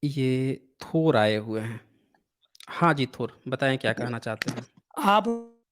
ये थोर आए हुए हैं। हाँ जी, थोर, बताएँ क्या कहना चाहते हैं? आप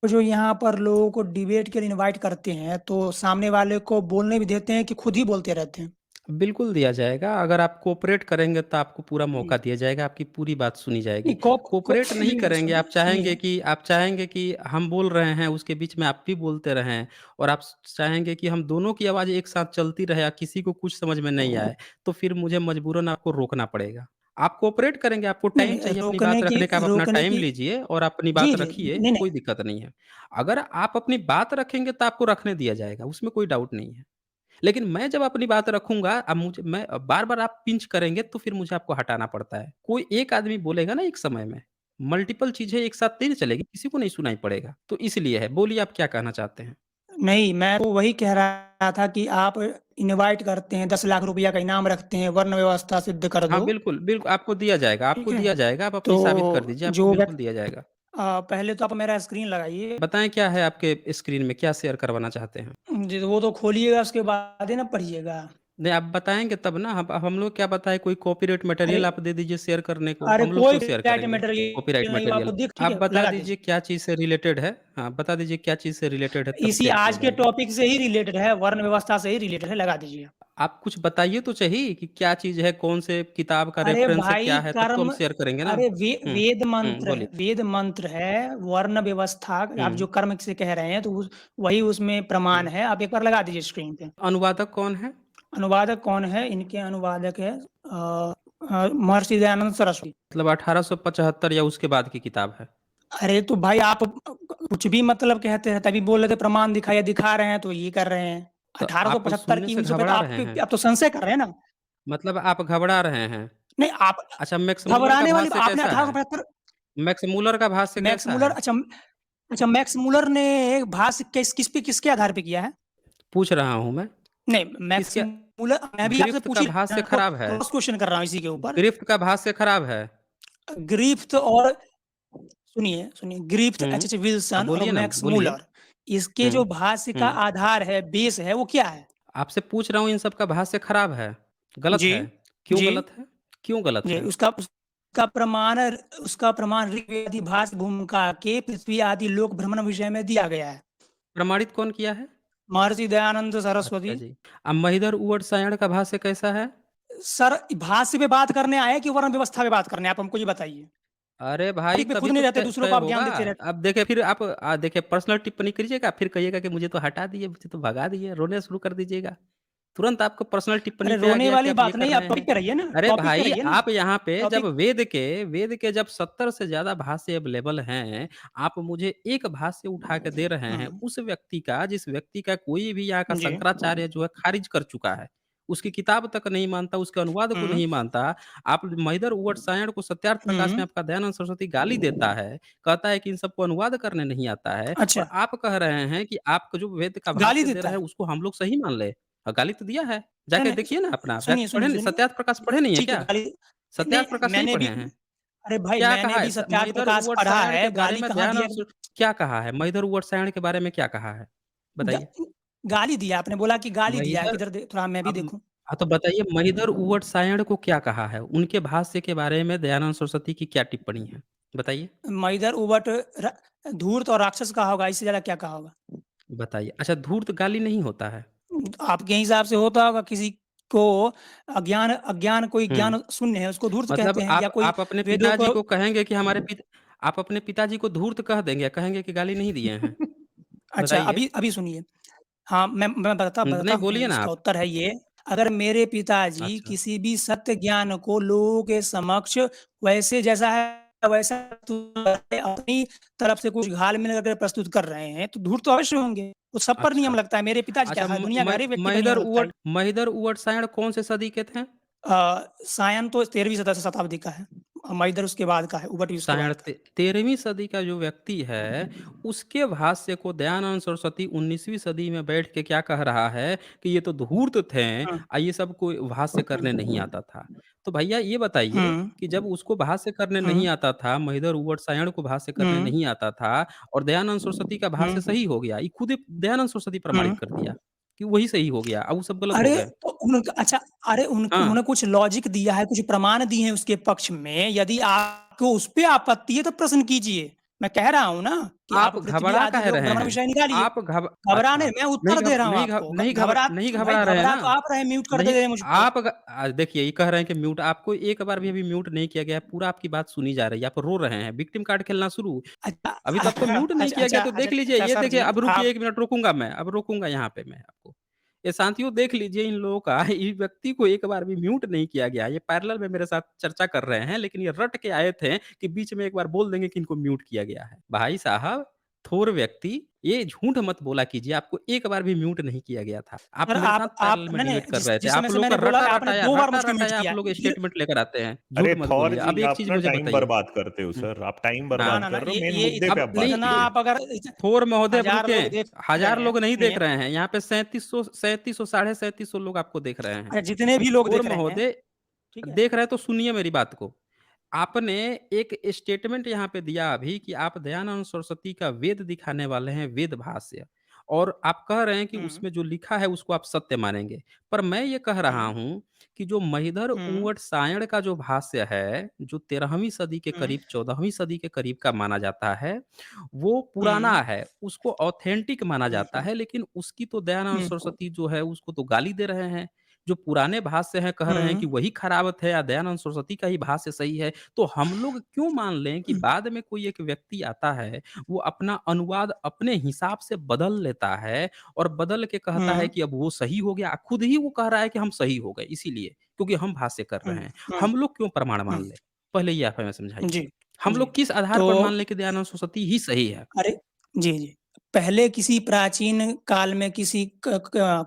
जो यहाँ पर लोगों को डिबेट के लिए इनवाइट करते हैं, तो सामने वाले को बोलने भी देते हैं कि खुद ही बोलते रहते हैं? बिल्कुल दिया जाएगा, अगर आप कोऑपरेट करेंगे तो आपको पूरा हुँ। मौका दिया जाएगा, आपकी पूरी बात सुनी नहीं जाएगी। कॉप को कोऑपरेट नहीं करेंगे, सुनिए सुनिए आप चाहेंगे कि हम बोल रहे हैं, उसके बीच में आप भी बोलते रहें और आप चाहेंगे कि हम दोनों की आवाज़ एक साथ चलती रहे या किसी को कुछ समझ में नहीं आए, तो फिर मुझे मजबूरन आपको रोकना पड़ेगा। आप कोऑपरेट करेंगे, आपको नहीं, टाइम नहीं चाहिए अपनी बात रोकने की रखने का, आप अपना रोकने टाइम की लीजिए और अपनी जी, बात जी। रखिए, नहीं, नहीं। कोई दिक्कत नहीं है। अगर आप अपनी बात रखेंगे तो आपको रखने दिया जाएगा, उसमें कोई डाउट नहीं है। लेकिन मैं जब अपनी बात रखूँगा, अब मुझे मैं बार-बार आप पिंच करेंगे तो फिर मुझे आपको हटाना पड़ता है। कोई एक आदमी बोलेगा ना एक समय में, मल्टीपल चीज़ें एक साथ नहीं चलेगी, किसी को नहीं सुनाई पड़ेगा। तो इसलिए है, बोलिए आप क्या कहना चाहते हैं? नहीं, मैं तो वही कह रहा था कि आप इनवाइट करते हैं, 10 लाख रुपया का इनाम रखते हैं, वर्ण व्यवस्था सिद्ध कर हाँ, दो, आपको दिया जाएगा, ठीक आपको है? दिया जाएगा, आप तो अपनी साबित कर दीजिए, आपको जो बिल्कुल दिया जाएगा। पहले तो आप मेरा स्क्रीन लगाइए। बताएँ क्या है आपके स्क्रीन में, क्या शेयर करवाना चाहते हैं? जी, तो वो तो खोलिएगा उसके बाद ही ना पढ़िएगा। नहीं, आप बताएँगे तब ना, हम लोग क्या बताएँ, कोई कॉपीराइट अरे मटेरियल आप दे दीजिए शेयर करने को, अरे हम लोग कोई क्यों शेयर डाटा करेंगे कॉपीराइट मटेरियल नहीं, वो मटेरियल? आपको दिख ठीक आप है, बता लगा दीजिए दीजिए। क्या चीज़ से रिलेटेड है? हाँ, बता दीजिए क्या चीज़ से रिलेटेड है, तब इसी शेयर किया आज के जाएगा। टॉपिक से ही रिलेटेड है, वर्ण व्यवस्था से ही रिलेटेड है, लगा दीजिए। आप कुछ बताइए तो सही कि क्या चीज़ है, कौन से किताब का अरे रेफ़रेंस है, भाई क्या है, तब तो हम कर्म शेयर करेंगे ना। अरे हुँ, वेद मंत्र बोलिए। है, वेद मंत्र है, वर्ण व्यवस्था आप हुँ, जो कर्म से कह रहे हैं, तो वही उसमें प्रमाण हुँ। है, आप एक बार लगा दीजिए स्क्रीन पे। अनुवादक कौन है? अनुवादक कौन है? इनके अनुवादक है महर्षि दयानंद सरस्वती। मतलब 1875 या उसके बाद की किताब है। अरे तो भाई आप कुछ भी मतलब कहते हैं, तभी बोल रहे थे प्रमाण दिखाइए, दिखा रहे हैं तो ये कर रहे हैं। तो आप 1875 सुनने की से 1900 पे तो घबरा रहे हैं। आप तो संशय कर रहे हैं ना? मतलब आप घबरा रहे हैं। नहीं आप अच्छा, मैक्स मुलर का घबराने वाली भाष्य आपने कैसा है? 1875 मैक्स मुलर का भाष्य मैक्स कैसा मुलर है? अच्छा मैक्स मुलर ने भाष्य किसके आधार पे किया है? पूछ रहा हूँ मैं। नहीं मैक्स किसके मुलर मैं भी आपसे गिरफ्त पूछ का ही भाष्य आपको खराब है। क्रॉस क्वेश्चन कर रहा हूँ इसी के ऊपर। गिरफ्त का भाष्य खराब है। ग्रिफ्थ और सुनिए ग्रिफ्थ हुँ। एचएच आप विल्सन और बोलिए ना, मैक्स बोलिए। मूलर इसके हुँ, जो भाष्य का हुँ। आधार है, बेस है, वो क्या है? आपसे पूछ रहा हूँ इन सब का भाष्य खराब है, गलत जी, है। क्यों जी, गलत है? क्यों गलत जी। है? उसका प्रमाण ऋग्वेद आदि भाष्य भूमिका के पृथ्वी आदि लोक भ्रमण विषय में दिया गया है। प्रमाणित कौन किया है? महर्षि दयानंद अच्छा सरस्वती। जी। अब महिधर ऊवट सायण का भाष्य कैसा है? सर भाष्य पे बात करने आए हैं कि वर्ण व्यवस्था पे बात करने आप हमको ये बताइए। अरे भाई, टॉपिक पे तभी खुद तो नहीं रहते, तय दूसरों तय को आप होगा। ज्ञान देते रहते अब देखिए फिर आप देखिए पर्सनल टिप्पणी करिएगा, फिर कहिएगा कि मुझे तो हटा दिए, मुझे तो भगा दिए, रोना शुरू कर दीजिएगा। तुरंत आपको पर्सनल टिप्पणी अरे पे आ रोने गया कि वाली आप ये बात कर नहीं, रहे आप हैं। टॉपिक पे रहिए ना, अरे टॉपिक पे भाई, रहिए ना। आप यहाँ पे जब टॉपिक वेद के जब 70 से ज़्यादा भाष्य अवेलेबल हैं, आप मुझे एक भाष्य उठा के दे रहे हैं, हुँ, उस व्यक्ति का जिस व्यक्ति का कोई भी यहाँ का जी। शंकराचार्य जो है खारिज कर चुका है। उसकी किताब तक नहीं मानता, उसके अनुवाद को हुँ, नहीं मानता। आप महिधर ऊवट सायण को सत्यार्थ प्रकाश हुँ। में आपका दयानंद सरस्वती गाली देता है, कहता है कि इन सबको अनुवाद करने नहीं आता है और अच्छा, आप कह रहे हैं कि आप जो वेद का गाली भाष्य दे देता रहे है। हैं, उसको हम लोग सही मान लें। गाली तो दिया है। अरे जाके नहीं देखिए ना अपना, सुनिए, पढ़े सुनिए, नहीं, सुनिए। सत्यार्थ प्रकाश पढ़े नहीं है ठीक है, क्या? गाली सत्यार्थ नहीं प्रकाश नहीं मैंने पढ़े भी हैं? अरे भाई क्या कहा मैंने है भी सत्यार्थ महिधर प्रकाश ऊवट पढ़ा सायण है, के बारे गाली में कहाँ दिया क्या कहा है? महिधर ऊवट सायण के बारे में क्या कहा है? गा बताइए। गाली दिया आपने बोला कि गाली दिया, महिधर किधर दे थोड़ा मैं भी अब देखूँ। हाँ, तो बताइए महिधर ऊवट सायण को क्या कहा है? उनके भाष्य के बारे में दयानंद सरस्वती की क्या टिप्पणी है? बताइए। मइधर उबट र धूर्त और राक्षस कहा होगा, इससे ज़्यादा क्या कहा होगा? बताइए। अच्छा, धूर्त गाली नहीं होता है? आपके हिसाब से होता होगा किसी को अज्ञान अज्ञान कोई हुँ। ज्ञान शून्य है, उसको धूर्त मतलब कहते हैं या कोई आप अपने वेदों पिताजी को को कहेंगे कि आप अपने पिताजी को धूर्त कह देंगे, कहेंगे कि गाली नहीं दिए हैं? अच्छा बताइए। अभी अभी सुनिए। हाँ, मैं बताता नहीं, हूँ, बोलिए ना इसका आप। उत्तर है ये, अगर मेरे पिताजी अच्छा। किसी भी सत्य ज्ञान को लोगों के समक्ष वैसे जैसा है वैसा अपनी तरफ से कुछ घाल-मिल करके प्रस्तुत कर रहे हैं, तो धूर्त तो अवश्य होंगे। वो सब पर नियम अच्छा। लगता है, मेरे पिताजी क्या अच्छा, है, म दुनिया के म हर एक व्यक्ति पर नियम लगता है। महिदर ऊवट सायण कौन से सदी के थे? सायन तो 13वीं शताब्दी का है। मइदर उसके बाद का है, उबट भी उसके सायण बाद का ते है। 13वीं सदी का जो व्यक्ति है, उसके भाष्य को दयानंद सरस्वती 19वीं सदी में बैठ के क्या कह रहा है कि ये तो धूर्त थे, हुँ, ये सब को भाष्य करने नहीं हुँ, आता था। तो भैया ये बताइए हुँ, कि जब उसको भाष्य करने हुँ, नहीं आता था, महिधर ऊवट सायण को भाष्य करने हुँ, नहीं आता था और दयानंद सरस्वती का भाष्य हुँ, सही हो गया, ये खुद ही दयानंद सरस्वती हुँ। प्रमाणित कर दिया। कि वही सही हो गया, वो सब गलत हो अरे! गए। तो उनका अच्छा अरे हाँ, उन्होंने कुछ लॉजिक दिया है, कुछ प्रमाण दिए हैं उसके पक्ष में, यदि आपको उस पे आपत्ति है तो प्रश्न कीजिए। मैं कह रहा हूँ ना कि आप आप पृथ्वी घबरा आदि काहे लोक रहे भ्रमण हैं? विषय निकालिए। आप घब घबराने अच्छा, मैं उत्तर दे रहा हूँ आपको। नहीं भाई घबरा रहे हैं घबरा ना? तो आप रहे हैं, म्यूट कर दे नहीं, रहे हैं मुझ पे। देखिए ये कह रहे हैं कि म्यूट आपको एक बार भी अभी म्यूट नहीं किया गया है, पूरा आपकी बात सुनी जा रही है, आप रो रहे हैं, विक्टिम कार्ड खेलना शुरू। अच्छा अभी तो आपको म्यूट नहीं किया गया तो देख लीजिए, ये सर देखिए जी, अब रुकिए आप 1 मिनट रुकूँगा मैं, अब रोकूँगा यहाँ पे मैं आपको। ये शांतियों देख लीजिए इन लोगों का इस व्यक्ति को एक बार भी म्यूट नहीं किया गया। ये पैरेलल में मेरे साथ चर्चा कर रहे हैं, लेकिन ये रट के आए थे कि बीच में एक बार बोल देंगे कि इनको म्यूट किया गया है। भाई साहब, थोर व्यक्ति, ये झूठ मत बोला कीजिए, आपको एक बार भी म्यूट नहीं किया गया था। आप सर मेरे साथ आप पैरेलल में नहीं, डिबेट नहीं कर जिस रहे थे। जिस समय आप से लोग मैंने का बोला आपने 2 बार मुझको म्यूट रटा-रटाया किया। आप लोग ये स्टेटमेंट लेकर आते हैं। झूठ अरे मत थौर बोलिए। जी, अब एक आप चीज़ ना मुझे टाइम बताइए। बर्बाद करते हो हुँ, सर, आप टाइम ना, बर्बाद ना, ना कर रहे हो, मेन ये मुद्दे पे अब आप बात नहीं इतना कीजिए। आप अगर थोर महोदय अब 1000 लोग रुकें, देख रहे हज़ार हैं, लोग नहीं देख सुनिए। रहे हैं, यहाँ पे 3700 साढ़े 3700 लोग आपको देख रहे हैं। अच्छा जितने भी लोग थोर देख रहे हैं, महोदय ठीक है? देख रहे हैं तो सुनिए मेरी बात को। आपने एक स्टेटमेंट यहाँ पे दिया अभी कि आप दयानंद सरस्वती का वेद दिखाने वाले हैं, वेद भाष्य और आप कह रहे हैं कि हुँ, उसमें जो लिखा है उसको आप सत्य मानेंगे। पर मैं ये कह रहा हुँ, हूँ कि जो महिधर हुँ, ऊंट सायण का जो भाष्य है, जो 13वीं सदी के हुँ, करीब 14वीं सदी के करीब का माना जाता है, वो पुराना हुँ, है, उसको ऑथेंटिक माना हुँ, जाता है, लेकिन उसकी तो दयानंद हुँ, सरस्वती जो है उसको तो गाली दे रहे हैं। जो पुराने भाष्य हैं कह रहे हैं हुँ, कि वही खराबत है या दयानंद सरस्वती का ही भाष्य सही है। तो हम लोग क्यों मान लें कि हुँ, बाद में कोई एक व्यक्ति आता है, वो अपना अनुवाद अपने हिसाब से बदल लेता है और बदल के कहता है हुँ, कि अब वो सही हो गया। खुद ही वो कह रहा है कि हम सही हो गए इसीलिए, क्योंकि हम भाष्य कर हुँ, रहे हैं। हुँ, हम लोग क्यों प्रमाण हुँ, मान लें? पहले ये आप हमें समझाइए। जी, हम जी। लोग किस आधार तो पर मान लें कि दयानंद सरस्वती ही सही है? अरे! जी, जी। पहले किसी प्राचीन काल में किसी क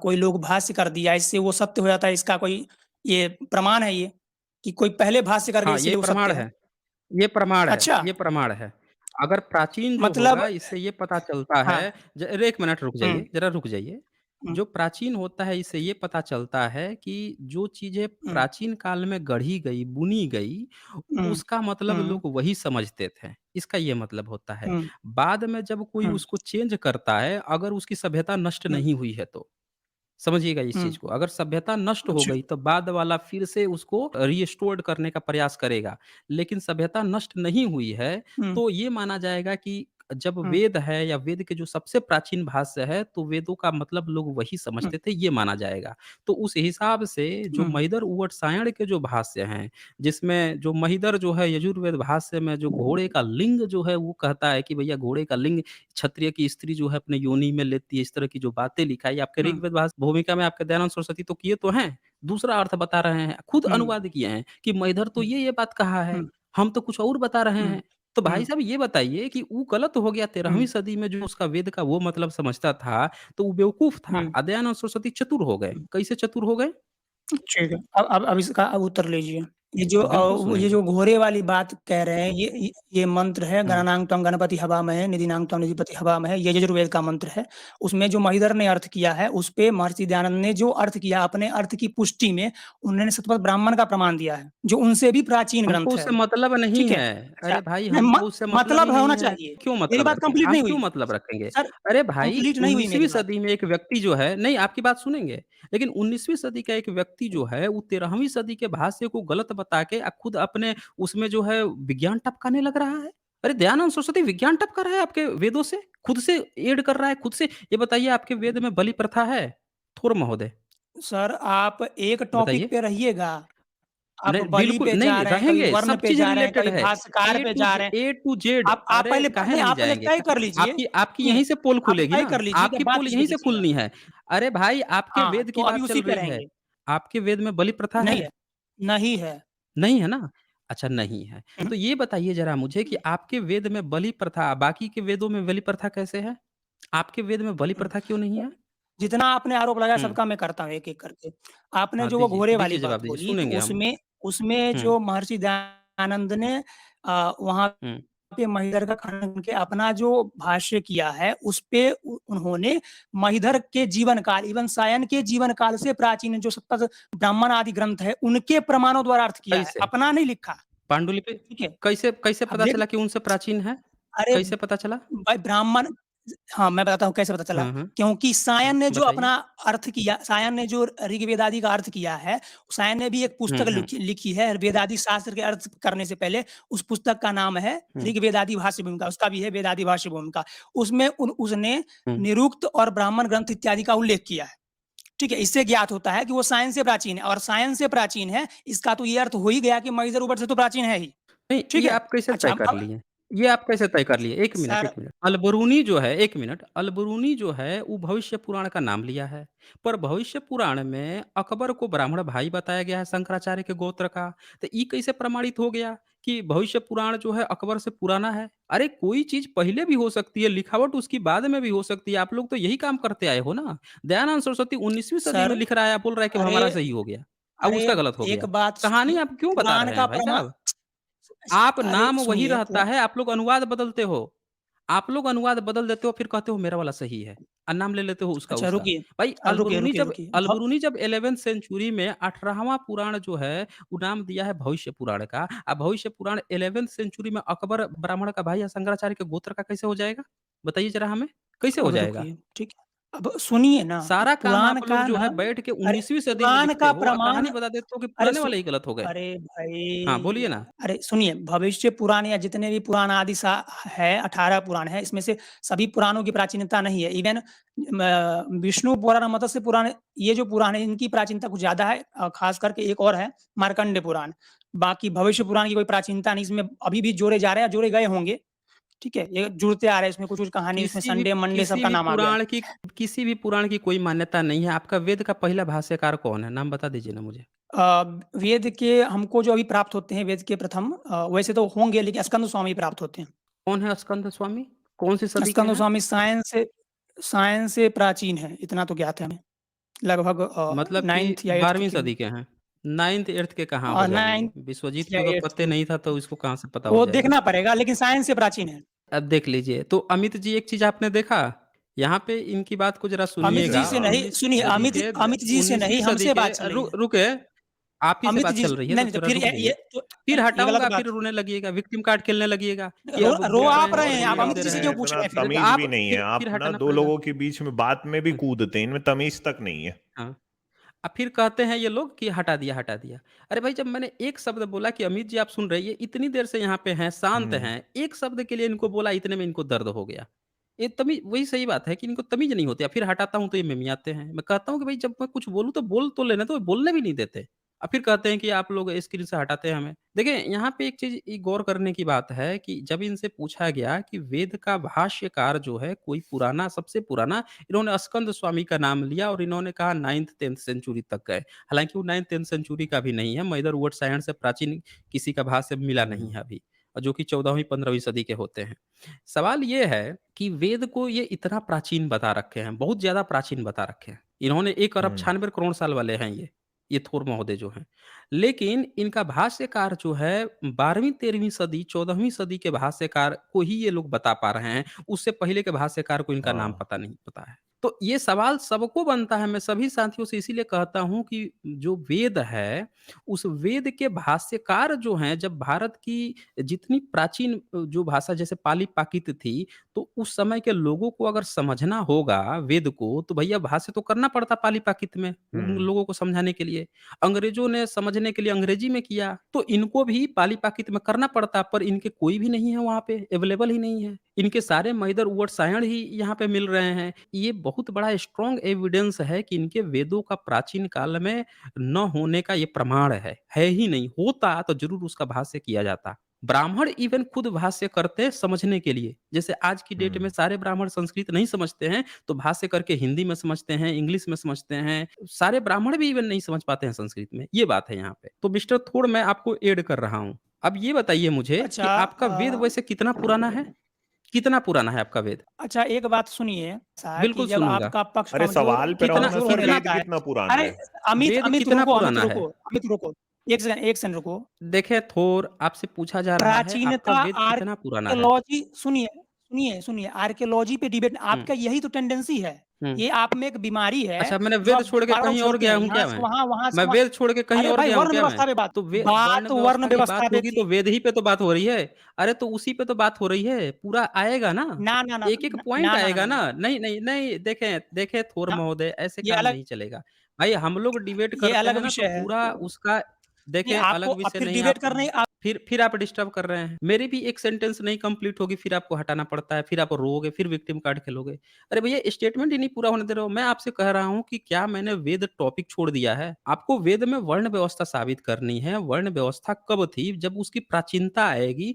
कोई लोग भाष्य कर दिया, इससे वो सत्य हो जाता है, इसका कोई ये प्रमाण है ये, कि कोई पहले भाष्य कर गया हाँ, ये इसीलिए वो प्रमाण सत्य है। है। ये प्रमाण है, अच्छा, ये प्रमाण है। अगर प्राचीन जो मतलब होगा इससे ये पता चलता हाँ, है ज अरे 1 मिनट रुक हुँ, जाइए, ज़रा रुक जाइए। हुँ, जो प्राचीन होता है इससे ये पता चलता है कि जो चीज़ें हुँ, प्राचीन काल में गढ़ी गई, बुनी गई, हुँ, उसका मतलब हुँ, लोग वही समझते थे। इसका ये मतलब होता है। हुँ, बाद में जब कोई हुँ, उसको चेंज करता है, अगर उसकी सभ्यता नष्ट हुँ, नहीं हुई है तो। समझिएगा इस हुँ, चीज़ को, अगर सभ्यता नष्ट हो अच्छा, गई तो बाद वाला फिर से उसको रिस्टोर्ड करने का प्रयास करेगा। लेकिन सभ्यता नष्ट नहीं हुई है, हुँ, तो ये माना जाएगा कि जब हुँ, वेद है या वेद के जो सबसे प्राचीन भाष्य है, तो वेदों का मतलब लोग वही हुँ, समझते थे, ये माना जाएगा। तो उस हिसाब से जो हुँ, महिदर उवट सायण के जो भाष्य हैं, जिसमें जो महिदर जो है यजुर्वेद भाष्य में जो घोड़े का लिंग जो है वो कहता है कि भैया घोड़े का लिंग क्षत्रिय की स्त्री जो है अपने योनि में लेती है, इस तरह की जो बातें लिखा है, ये आपके हुँ, ऋग्वेद भाष भूमिका में आपके दयानंद सरस्वती तो किए तो हैं, दूसरा अर्थ बता रहे हैं, खुद हुँ, अनुवाद किए हैं कि मैधर तो हुँ, ये बात कहा है, हुँ, हम तो कुछ और बता रहे हुँ, हैं। तो भाई हुँ, साहब ये बताइए कि वो गलत हो गया हुँ, 13वीं सदी में जो उसका वेद का वो मतलब समझता था, तो वो बेवकूफ़ था। हुँ, दयानंद सरस्वती चतुर हो गए। हुँ। कैसे चतुर हो गए? ठीक है। अब इसका अब उत्तर लीजिए। बिल्कुल ये सुनेंगे। जो घोड़े वाली बात कह रहे हैं, ये मंत्र है हुँ, गणनां त्वं गणपति हवामहे, निधिनां त्वं निधिपति हवामहे, ये यजुर्वेद का मंत्र है। उसमें जो महिधर ने अर्थ किया है, उस पे महर्षि दयानंद ने जो अर्थ किया, अपने अर्थ की पुष्टि में उन्होंने शतपथ ब्राह्मण का प्रमाण दिया है, जो उनसे भी प्राचीन हमको ग्रंथ है। उससे मतलब नहीं ठीक है? है। अच्छा, अरे भाई नहीं हमको उससे मतलब ही मतलब नहीं होना है। चाहिए। क्यों मेरी मतलब बात रखेंगे? कंप्लीट हम नहीं क्यों हुई। मतलब रखेंगे? सर, अरे भाई कंप्लीट नहीं हुई मेरी 19वीं बात। सदी में एक व्यक्ति जो है नहीं आपकी बात सुनेंगे, लेकिन 19वीं सदी का एक व्यक्ति जो है वो 13वीं सदी के भाष्य को गलत बता के खुद अपने उसमें जो है विज्ञान टपकाने लग रहा है। अरे दयानंद सरस्वती विज्ञान टपका रहा है आपके वेदों से? खुद से ऐड कर रहा है, खुद से ये बताइए आपके वेद में बलि प्रथा है? थोर महोदय, सर, आप एक टॉपिक बताइए? पे रहिएगा। आप नहीं, बलि बिल्कुल पे जा नहीं रहे हैं, कभी रहेंगे, वर्ण सब पे चीज़ जा रहे हैं, रिलेटेड कभी है। भाष्यकार पे जा रहे हैं। ए टू जेड आप अरे काहे नहीं पहले जाएँगे? तय कर लीजिए, आपकी आपकी सुनिए, यहीं से पोल आप खुलेगी तय ना, कर लीजिए कि आपकी बात पोल किस पे यहीं से कीजिएगा। खुलनी है। अरे भाई आपके हाँ, वेद तो की अभी बात उसी चल पे रही है। रहेंगे। आपके वेद में बलि प्रथा नहीं है? है, नहीं है। नहीं है ना? अच्छा नहीं है। हुँ, तो ये बताइए ज़रा मुझे कि आपके वेद में बलि प्रथा, बाकी के वेदों में बलि प्रथा कैसे है? आपके वेद में बलि हुँ। प्रथा क्यों नहीं तो है? जितना आपने आरोप लगाया हुँ, सबका मैं करता हूँ एक-एक करके। आपने हाँ जो वो दीजिए, घोड़े वाली दीजिए जवाब बात दीजिए, बोली, तो सुनेंगे हम। उसमें उसमें हुँ, जो महर्षि दयानंद ने वहाँ हुँ। पे महिधर का खंडन करके अपना जो भाष्य किया है, उसपे उन्होंने महिधर के जीवन काल, इवन सायन के जीवन काल से प्राचीन जो शतपथ ब्राह्मण आदि ग्रंथ है, उनके प्रमाणों द्वारा अर्थ किया है, कैसे? अपना नहीं लिखा। पांडुलिपि ठीक है? कैसे कैसे अब पता देख चला कि उनसे प्राचीन है? अरे कैसे पता चला? भाई ब्राह्मण हाँ, मैं बताता हूँ कैसे पता चला। हाँ, हाँ। क्योंकि सायन ने जो बताइए। अपना अर्थ किया, सायन ने जो ऋग्वेद आदि का अर्थ किया है, सायन ने भी एक हुँ, पुस्तक हुँ, लिखी लिखी है वेद आदि शास्त्र के अर्थ करने से पहले। उस पुस्तक का नाम है हुँ, ऋग्वेद आदि भाष्य भूमिका, उसका भी है वेद आदि भाष्य भूमिका। उसमें उसने हुँ। निरुक्त और ब्राह्मण ग्रंथ इत्यादि का उल्लेख किया है। ठीक है? इससे ज्ञात होता है कि वो सायन से प्राचीन है, और सायन से प्राचीन है, इसका तो ये अर्थ हो ही गया कि महिदर उबट से तो प्राचीन है ही। नहीं, ठीक ये है? आप कैसे अच्छा, तय कर लिए? ये आप कैसे तय कर लिए? 1 मिनट, सर, 1 मिनट। अलबरूनी जो है 1 मिनट, अलबरूनी जो है वो भविष्य पुराण का नाम लिया है। पर भविष्य पुराण में अकबर को ब्राह्मण भाई बताया गया है शंकराचार्य के गोत्र का। तो ये कैसे प्रमाणित हो गया कि भविष्य पुराण जो है अकबर से पुराना है? अरे कोई चीज़ पहले भी हो सकती है, लिखावट उसकी बाद में भी हो सकती है। आप लोग तो यही काम करते आए हो ना। दयानंद सरस्वती 19वीं सदी सर, में लिख रहा है, आप बोल रहा है कि अरे हमारा सही हो गया। अब अरे उसका गलत हो एक गया। बात कहानी सुनिए, आप क्यों बता पुराण रहे का हैं भाई प्रमाण, साहब? आप अरे नाम वही सुनिए, रहता है, आप लोग अनुवाद बदलते हो। आप लोग अनुवाद बदल देते हो, फिर कहते हो मेरा वाला सही है नाम ले लेते हो उसका, अच्छा उसका। रुकिए, भाई रुकिए, रुकिए, रुकिए। 11वीं सेंचुरी में 18वां पुराण जो है, वो नाम दिया है भविष्य पुराण का। भविष्य पुराण 11वीं सेंचुरी में अकबर ब्राह्मण का भाई या शंकराचार्य के गोत्र का कैसे हो जाएगा? बताइए ज़रा हमें, कैसे हो अब जाएगा? रुकिए, ठीक है। अब सुनिए ना, सारा काम पुराण आप लोग का जो है ना, बैठ के अरे 19वीं सदी में पुराण लिखते का हो और प्रमाण, कहानी बता देते हो कि अरे पुराने वाले ही गलत हो गए। अरे हाँ, भाई, बोलिए ना। अरे सुनिए, भविष्य पुराण या जितने भी पुराण आदि सा है, 18 पुराण है, इसमें से सभी पुराणों की प्राचीनता नहीं है। इवन विष्णु पुराण, मत्स्य पुराण, ये जो पुराण है इनकी प्राचीनता कुछ ज्यादा है। खास करके एक और है मार्कंडे पुराण। बाकी भविष्य पुराण की कोई प्राचीनता नहीं, इसमें अभी भी जोड़े जा रहे हैं, जोड़े गए होंगे। ठीक है, ये जुड़ते आ रहे हैं, इसमें कुछ कुछ कहानी, उसमें किसी भी संडे मंडे किसी सबका भी नाम आ गया है। पुराण की किसी भी पुराण की कोई मान्यता नहीं है। आपका वेद का पहला भाष्यकार कौन है? नाम बता दीजिए ना मुझे। वेद के हमको जो अभी प्राप्त होते हैं, वेद के प्रथम, वैसे तो होंगे लेकिन स्कंद स्वामी प्राप्त होते हैं। कौन है स्कंद स्वामी? कौन-सी सदी के स्कंद हैं? स्वामी साइंस से प्राचीन है, इतना तो ज्ञात है हमें। लगभग मतलब कि 9th या 8th 12वीं के, सदी के हैं। 9th 8th के कहाँ हो जाएँगे? 9th विश्वजीत या को तो 8th पत्ते के, नहीं था तो इसको कहाँ से पता हो वो जाएगा? देखना पड़ेगा, लेकिन साइंस से प्राचीन है। अब देख लीजिए। तो अमित जी एक चीज़ आपने देखा? यहाँ पे इनकी बात को ज़रा अमित जी सुनिएगा। से नहीं, 19वीं सुनिए, सदी के द अमित जी से 19वीं नहीं, सदी हमसे के बात चल रही है। रुके, आप ही से अमित बात जी चल से रही है नहीं, तो नहीं, तो ज़रा फिर रुक ये जाइए। तो फिर नहीं, ये गलत हटाऊँगा, फिर बात। रोने लगिएगा, विक्टिम कार्ड खेलने लगिएगा कि रो अब रो बोल रहे आप हैं, रहे फिर हैं, हम आप लोग अमित दे जी से रहे क्यों हैं। पूछ इतना रहे हैं फिर? अरे तो तमीज़ भी आप नहीं है, फिर आप ना हटाना 2 पड़ेगा। लोगों के बीच में बात में भी हुँ, कूदते हैं, इनमें तमीज़ तक नहीं है। हाँ। अब फिर कहते हैं ये लोग कि हटा दिया, हटा दिया। अरे भाई जब मैंने एक शब्द बोला कि अमित जी आप सुन रहे हैं, ये इतनी देर से यहाँ पे हैं, शांत हुँ, हैं, एक शब्द के लिए इनको बोला, इतने में इनको दर्द हो गया। ये वही सही बात है कि इनको तमीज़ नहीं होती। फिर हटाता हूँ तो ये मिमियाते हैं। मैं कहता हूँ कि भाई जब मैं कुछ बोलूँ तो बोल तो लेने दो, बोलने भी नहीं देते। फिर कहते हैं कि आप लोग स्क्रीन से हटाते हैं हमें। देखिए यहाँ पे एक चीज़ गौर करने की बात है कि जब इनसे पूछा गया कि वेद का भाष्यकार जो है कोई पुराना, सबसे पुराना, इन्होंने स्कंद स्वामी का नाम लिया और इन्होंने कहा 9th 10th सेंचुरी तक गए। हालाँकि वो 9th 10th सेंचुरी का भी नहीं है, मगध वर्ड सायण से प्राचीन किसी का भाष्य मिला नहीं हुँ, है अभी, और जो कि 14वीं 15वीं सदी के होते हैं। सवाल ये है कि वेद को ये इतना प्राचीन बता रखे हैं, बहुत ज़्यादा प्राचीन बता रखे हैं। इन्होंने 1 अरब हुँ, 96 करोड़ साल वाले हैं ये थोर महोदय जो हैं। लेकिन इनका भाष्यकार जो है 12वीं 13वीं सदी, 14वीं सदी के भाष्यकार को ही ये लोग बता पा रहे हैं। उससे पहले के भाष्यकार को इनका नाम हाँ, पता नहीं पता है। तो ये सवाल सबको बनता है, मैं सभी साथियों से इसीलिए कहता हूँ कि जो वेद है, उस वेद के भाष्यकार जो हैं, जब भारत की जितनी प्राचीन जो भाषा जैसे पाली-प्राकृत थी, तो उस समय के लोगों को अगर समझना होगा वेद को, तो भैया भाष्य तो करना पड़ता पाली-प्राकृत में, उन हुँ, लोगों को समझाने के लिए। अंग्रेज़ों ने समझने के लिए अंग्रेज़ी में किया, तो इनको भी पाली-प्राकृत में करना पड़ता, पर इनके कोई भी नहीं है वहाँ पे, अवेलेबल ही नहीं है। इनके सारे महिदर उवट सायण ही यहाँ पे मिल रहे हैं। ये बहुत बड़ा स्ट्रॉन्ग एविडेंस है कि इनके वेदों का प्राचीन काल में न होने का ये प्रमाण है ही नहीं। होता तो ज़रूर उसका भाष्य किया जाता। ब्राह्मण इवन खुद भाष्य करते हैं समझने के लिए। जैसे आज की डेट में हुँ, सारे ब्राह्मण संस्कृत नहीं समझते हैं, तो भाष्य करके हिंदी में समझते हैं, इंग्लिश में समझते हैं। सारे ब्राह्मण भी इवन नहीं समझ पाते हैं संस्कृत में, ये बात है यहाँ पे। तो मिस्टर थोड़ मैं आपको ऐड कर रहा हूँ। अब ये बताइए मुझे कि अच्छा, आपका वेद वैसे कितना पुराना है? कितना पुराना है आपका वेद? अच्छा, एक बात सुनिए, ऐसा है कि बिल्कुल जब सुनूँगा। आपका पक्ष अरे कमज़ोर सवाल पे रहो कितना ना सर, हो कितना वेद जाता है, कितना पुराना अरे है? अमित वेद अमित कितना रुको, पुराना है? अमित रुको, 1 सेकंड रुको। देखिए थोर आपसे पूछा जा रहा है आपका प्राचीनता वेद कितना पुराना है? आर्कियोलॉजी, सुनिए, सुनिए आर्कियोलॉजी पे डिबेट हुँ, आपका यही तो टेंडेंसी है। हुँ। ये आप में एक बीमारी है, अच्छा, मैंने जो वेद आप छोड़ के बार-बार कहीं और उछलते गया हैं, हूँ यहाँ क्या से मैं? वहाँ, वहाँ से मैं वहाँ। वेद छोड़ के कहीं अरे और भाई गया हूँ वर्ण क्या मैं? व्यवस्था पे बात तो वे बात वर्ण तो वर्ण व्यवस्था की व्यवस्था बात पे होगी थी। तो वेद ही पे तो बात हो रही है। अरे तो उसी पे तो बात हो रही है, पूरा आएगा ना। ना, ना, ना, एक-एक ना, पॉइंट ना, ना, ना, आएगा ना, ना। ना, नहीं, नहीं, नहीं, देखें देखें थोर ना, महोदय ऐसे ये काम अलग नहीं चलेगा। भाई हम लोग डिबेट ये करते अलग हैं ना तो विषय है। पूरा उसका नहीं देखें आपको अलग अब विषय फिर नहीं डिबेट आप करने आप फिर आप डिस्टर्ब कर रहे हैं। मेरी भी एक सेंटेंस नहीं कंप्लीट होगी फिर आपको हटाना पड़ता है, फिर आप रोओगे, फिर विक्टिम कार्ड खेलोगे। अरे भैया स्टेटमेंट ही नहीं पूरा होने दे रहे हो। मैं आपसे कह रहा हूँ कि क्या मैंने वेद टॉपिक छोड़ दिया है? आपको वेद में वर्ण व्यवस्था साबित करनी है। वर्ण व्यवस्था कब थी? जब उसकी प्राचीनता आएगी,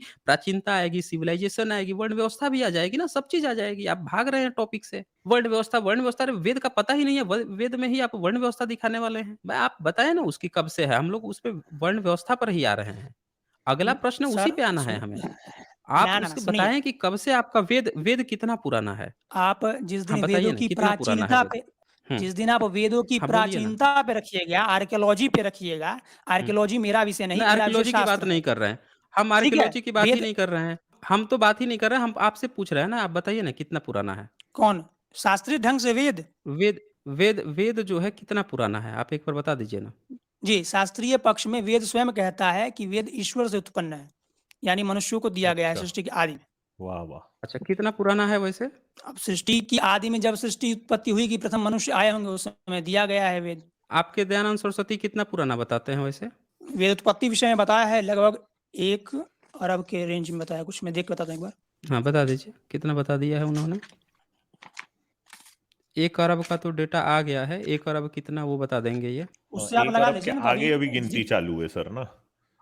सिविलाइजेशन आएगी, वर्ण व्यवस्था भी आ जाएगी ना, सब चीज़ आ जाएगी। आप भाग रहे हैं टॉपिक से। वर्ण व्यवस्था अरे वेद का पता ही नहीं है। व वेद में ही आप वर्ण व्यवस्था दिखाने वाले हैं। मैं आप बताएँ ना उसकी कब से है, हम लोग उस पे वर्ण व्यवस्था पर ही आ रहे हैं। अगला प्रश्न उसी सर पे आना है सुनिए हमें। आप ना, ना, ना उसको सुनिए। बताएँ कि कब से आपका वेद वेद कितना पुराना है? आप जिस हाँ, दिन बताइए वेदों ना की कितना पुराना है प्राचीनता वेद? पे हुँ, जिस दिन आप वेदों की हाँ, बोलिए ना। प्राचीनता पे रखिएगा, आर्कियोलॉजी पे रखिएगा, हुँ, आर्कियोलॉजी मेरा विषय नहीं, नहीं मेरा विषय आर्कियोलॉजी की बात शास्त्र है, नहीं कर रहे हैं। हम ठीक है? आर्कियोलॉजी की बात ही वेद नहीं कर रहे हैं। हम तो बात ही नहीं कर रहे हैं, हम आपसे पूछ रहे हैं ना, आप बताइए ना कितना पुराना है? कौन? शास्त्रीय ढंग से वेद? वेद वेद जो है कितना पुराना है? आप एक बार बता दीजिए ना। जी, शास्त्रीय पक्ष में वेद स्वयं कहता है कि वेद ईश्वर से उत्पन्न है, यानी मनुष्यों को दिया गया है अच्छा, सृष्टि के आदि में। वाह, वाह! अच्छा कितना पुराना है वैसे? अब सृष्टि की आदि में जब सृष्टि उत्पत्ति हुई कि प्रथम मनुष्य आए होंगे उस समय दिया गया है वेद। आपके दयानंद सरस्वती कितना पुराना बताते हैं वैसे? वेद उत्पत्ति विषय में बताया है लगभग 1 अरब के रेंज में बताया कुछ, मैं देख के बताता हूँ एक बार। हाँ, बता दीजिए, कितना बता दिया है उन्होंने? 1 अरब का तो डेटा आ गया है, 1 अरब कितना वो बता देंगे ये। हाँ, उससे आप 1 लगा अरब के लीजिए ना तो आगे अभी अभी गिनती चालू है सर ना?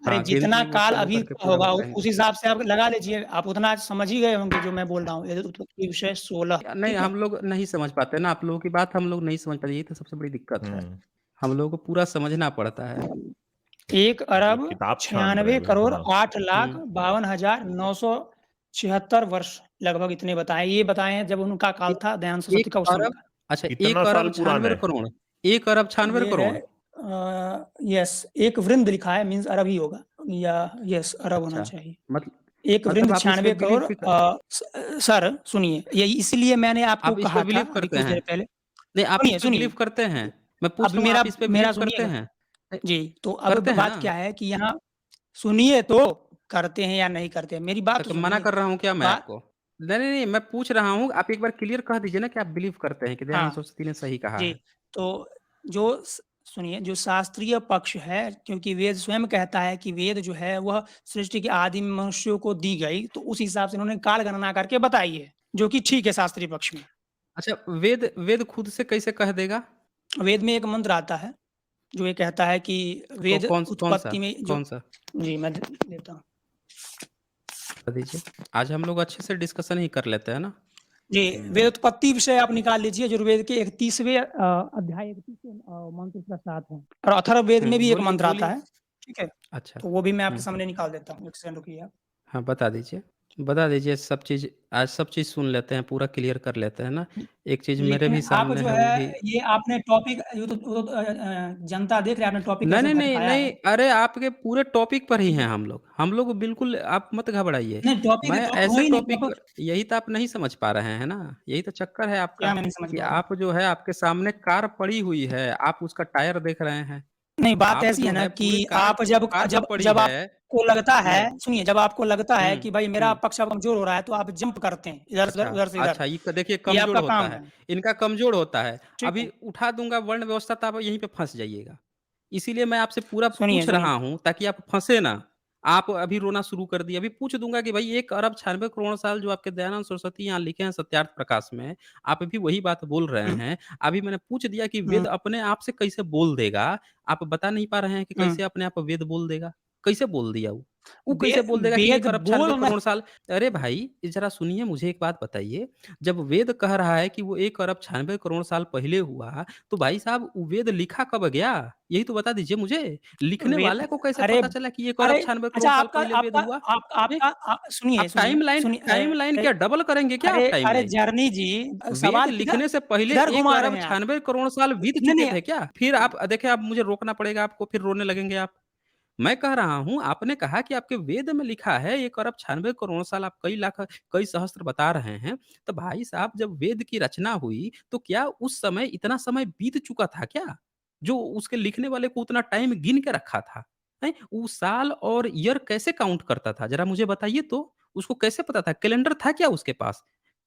अरे हाँ, जितना गिनती वो काल चालू अभी करके का पूरा होगा बताएँगे। उस हिसाब से आप लगा लीजिए, आप उतना समझ ही गए होंगे जो मैं बोल रहा हूँ। वेद उत्पत्ति विषय 16 नहीं, ठीक है? हम लोग नहीं समझ पाते ना, आप लोगों की बात हम लोग नहीं समझ पाते, यही तो सबसे बड़ी दिक्कत है। हुँ, हम लोगों को पूरा समझना पड़ता है। 1 अरब मतलब किताब छान रहे 96 हैं भाई, करोड़ हाँ। 8 लाख हुँ। 52,976 वर्ष लगभग इतने बताएँ। ये बताएँ हैं जब उनका ए काल था दयानंद सरस्वती 1 का उस समय अरब का। अच्छा कितना 1 साल अरब पुराना 96 है? करोड़ 1 अरब 96 ये है करोड़? यस एक वृंद लिखा है मीन्स अरब ही होगा या यस अरब होना अच्छा, चाहिए। मतल एक वृंद मतलब आप इस पे 96 करोड़ बिलीव भी कर सर सुनिए, यही इसीलिए मैंने आपको आप इस पे कहा था बिलीव अभी करते कुछ हैं? देर पहले नहीं, आप इस सुनिए, पे बिलीव सुनिए, करते हैं? मैं पूछ अब रहा हूँ मेरा आप इस पे मेरा बिलीव करते सुनिएगा। हैं? जी, तो अब करते हैं बात ना? क्या है कि यहाँ सुनिए तो, करते हैं या नहीं करते हैं, मेरी बात तो तो मना सुनिए। कर रहा हूँ क्या मैं बात आपको? नहीं, नहीं, नहीं, मैं पूछ रहा हूँ, आप एक बार क्लियर कह दीजिए ना कि आप बिलीव करते हैं कि दयानंद हाँ, सरस्वती ने सही कहा जी, है। तो जो सुनिए, जो शास्त्रीय पक्ष है क्योंकि वेद स्वयं कहता है कि वेद जो है वह सृष्टि के आदि में मनुष्यों को दी गई, तो उस हिसाब से उन्होंने काल गणना करके बताई है, जो कि ठीक है शास्त्रीय पक्ष में। अच्छा वेद वेद खुद से कैसे कह देगा? वेद में एक मंत्र आता है, जो ये कहता है कि वेद कौन-सा? उत्पत्ति में जो कौन-सा? जी, मैं देता हूँ। बता दीजिए। आज हम लोग अच्छे से डिस्कशन ही कर लेते हैं ना? जी, हुँ, वेदोत्पत्ति विषय आप निकाल लीजिए, यजुर्वेद के 31वें अध्याय 31वें मंत्र इसका 7 है और अथर्ववेद हुँ, में भी एक बोलिए, मंत्र आता बोलिए। है, ठीक है? अच्छा। तो वो भी मैं आपके हुँ। सामने निकाल देता हूँ, 1 सेकंड रुकिए आप। हाँ, बता दीजिए। बता दीजिए सब चीज़ आज सब चीज़ सुन लेते हैं, पूरा क्लियर कर लेते हैं ना? एक चीज़ मेरे लेकिन भी आप सामने जो है है वो भी ये आपने टॉपिक वो तो जनता देख रही है आपने टॉपिक नहीं, कैसे नहीं, नहीं, भटकाया नहीं, है, अरे आपके पूरे टॉपिक पर ही ठीक हैं है? हम लोग। हम लोग बिल्कुल आप मत घबराइए। नहीं टॉपिक मैं टॉप हो ऐसे ही नहीं टॉपिक टॉपिक पर यही तो आप नहीं समझ पा रहे हैं ना? यही तो चक्कर है आपका क्या मैं नहीं समझ कि पा रहा हूँ? आप जो है आपके सामने कार पड़ी हुई है, आप उसका टायर देख रहे हैं। नहीं, बात आप ऐसी है जो ना है कि पूरी कार आप जब कार जो जब पड़ी जब है आपको लगता है नहीं सुनिए, जब आपको लगता है हुँ, कि भाई मेरा हुँ। पक्ष अब कमज़ोर हो रहा है, तो आप जंप करते हैं, इधर से अच्छा, उधर, उधर से इधर। अच्छा ये क देखिए ये कमज़ोर आपका होता काम है, है, इनका कमज़ोर होता है। ठीक अभी है? उठा दूँगा वर्ण व्यवस्था तो आप यहीं पे फँस जाइएगा। इसीलिए मैं आपसे पूरा सुनिए, पूछ सुनिए। रहा हूँ ताकि आप फँसे ना। आप अभी रोना शुरू कर दिए, अभी पूछ दूँगा कि भाई 1 अरब 96 करोड़ साल जो आपके दयानंद सरस्वती यहाँ लिखे हैं सत्यार्थ प्रकाश में, आप भी वही बात बोल रहे हुँ, हैं। अभी मैंने पूछ दिया कि हुँ, वेद अपने आप से कैसे बोल देगा? आप बता नहीं पा रहे हैं कि हुँ। कैसे अपने आप वेद बोल देगा? कैसे बोल दिया वो? वो वे कैसे बोल देगा कि 1 वेद अरब 96 बोल करोड़ नहीं साल अरे भाई, ज़रा सुनिए मुझे एक बात बताइए जब वेद कह रहा है कि वो 1 अरब 96 करोड़ साल पहले हुआ, तो भाई साहब वो वेद लिखा कब गया? यही तो बता दीजिए मुझे। लिखने वेद वाले को कैसे अरे पता चला कि 1 अरब अरे 96 अच्छा करोड़ साल आपका पहले वेद आपका हुआ? आप हैं? आपका सुनिए, आप सुनिए, सुनिए टाइमलाइन क्या डबल करेंगे क्या आप अरे अरे टाइमलाइन? जर्नी जी वेद सवाल किधर लिखने से पहले किधर 1 घुमा रहे अरब हैं आप? 96 करोड़ साल बीत नहीं, चुके नहीं थे क्या? फिर आप देखिए अब मुझे रोकना पड़ेगा आपको, फिर रोने लगेंगे आप। मैं कह रहा हूँ, आपने कहा कि आपके वेद में लिखा है 1 अरब 96 करोड़ साल, आप कई लाख कई सहस्त्र बता रहे हैं। तो भाई साहब, जब वेद की रचना हुई, तो क्या उस समय इतना समय बीत चुका था क्या? जो उसके लिखने वाले को उतना टाइम गिन के रखा था? हैं? वो साल और ईयर कैसे काउंट करता था? ज़रा मुझे बताइए तो? उसको कैसे पता था? कैलेंडर था क्या उसके पास?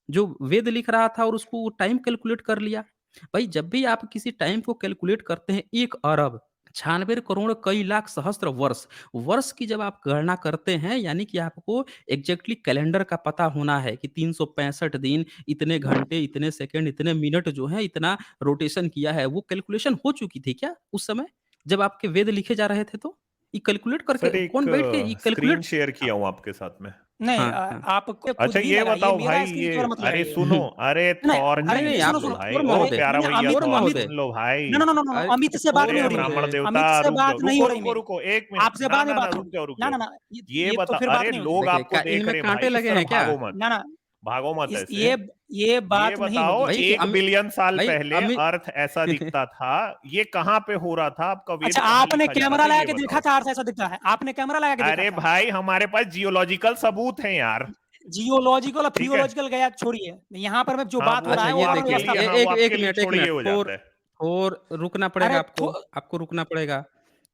जो वेद लिख रहा था और उसको वो टाइम कैलकुलेट कर लिया। भाई, जब भी आप किसी टाइम को कैलकुलेट करते हैं, 1 अरब 96 करोड़ कई लाख सहस्त्र वर्ष, वर्ष की जब आप गणना करते हैं, यानी कि आपको एग्ज़ैक्टली कैलेंडर का पता होना है कि 365 दिन, इतने घंटे, इतने सेकंड, इतने मिनट जो हैं, इतना रोटेशन किया है। वो कैलकुलेशन हो चुकी थी क्या उस समय, जब आपके वेद लिखे जा रहे थे तो? ये कैलकुलेट करके सर एक कौन बैठ के ये स्क्रीन कैलकुलेट शेयर किया हूँ आपके साथ में। नहीं, हाँ, हाँ। आपको खुद अच्छा ही ये लगाइए, बताओ मेरा भाई स्क्रीन ये, शेयर मत अरे लगाइए। सुनो, अरे नहीं, थॉर नहीं, अरे नहीं, जी, सुनो, आप सुनो, भाई थोर ओ महोदय, प्यारा मैंने भैया अमित थोर थॉर अमित महोदय, सुन लो भाई। No, no, no, no, no, uh, Amit से बात थोर नहीं अरे हो रही ब्राह्मण मेरी। महोदय, देवता अमित से रुक जाओ, बात नहीं रुको हो रही रुको मेरी। रुको, एक मिनट, आपसे ना बाद में ना ना, बात रुक होगी। जाओ रुक ना, जाओ। ना, ना, ये ये तो बता, फिर बात अरे नहीं होगी। लोग देखिए, आपको देख इनमें रहे हैं कांटे भाई लगे सर, हैं क्या? भागो मत, ना, ना, भागो मत इस ऐसे। ये ये बात नहीं बताओ होगी। भाई कि 1 बिलियन साल भाई पहले अमित अर्थ ऐसा दिखता था, ये कहाँ पे हो रहा था, आपका वेद अच्छा, कहाँ आपने लिखा जा रहा कैमरा था, लगा ये के देखा बताओ। था, अर्थ ऐसा दिखता है? आपने कैमरा लगा के देखा अरे था? भाई हमारे पास जियोलॉजिकल सबूत हैं यार। जियोलॉजिकल और ठीक है, फिजियोलॉजिकल गया छोड़िए। यहाँ पर में जो हाँ बात हो वो रहा अच्छा, है वो वो ये वर्ण देखिए, आपके व्यवस्था लिए, पे। हाँ वो आपके लिए एक छोड़िए मिनट, हो थोर जाता है। थोर रुकना पड़ेगा अरे आपको, आपको रुकना पड़ेगा।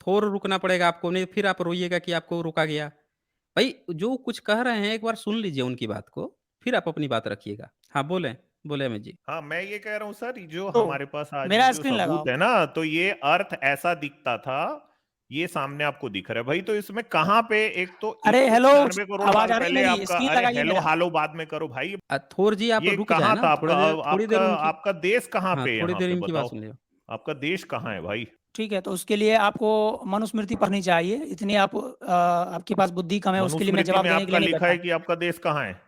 थोर रुकना पड़ेगा आपको, नहीं फिर आप रोइएगा कि आपको रोका गया। भाई, जो कुछ कह रहे हैं, एक बार सुन लीजिए उनकी बात को, फिर आप अपनी बात रखिएगा। हाँ, बोलें, बोलें अमित जी। हाँ मैं ये कह रहा हूँ सर, जो तो हमारे पास आज मेरा जो स्क्रीन सबूत लगाओ। है ना, तो ये अर्थ ऐसा दिखता था, ये सामने आपको दिख रहा है भाई। तो इसमें कहाँ पे, एक तो अरे हेलो, 196 करोड़ साल आवाज आ रही है पहले मेरी? आपका, स्क्रीन अरे लगाइए हेलो मेरा। हालो बाद में करो भाई। थोर जी, आप ये रुक जाएँ कहाँ था ना, आपका, थोड़ी देर आपका उनकी, आपका देश कहाँ हाँ, पे, थोड़ी यहाँ देर पे इनकी बात बताओ, सुन लियो। आपका देश कहाँ है भाई। ठीक है, तो उसके लिए आपको मनुस्मृति पढ़नी चाहिए। इतनी आपके पास बुद्धि कम है, उसके लिए मैं मनुस्मृति जवाब में देने के लिए आपका नहीं लिखा बैठा। है कि आपका देश कहाँ है।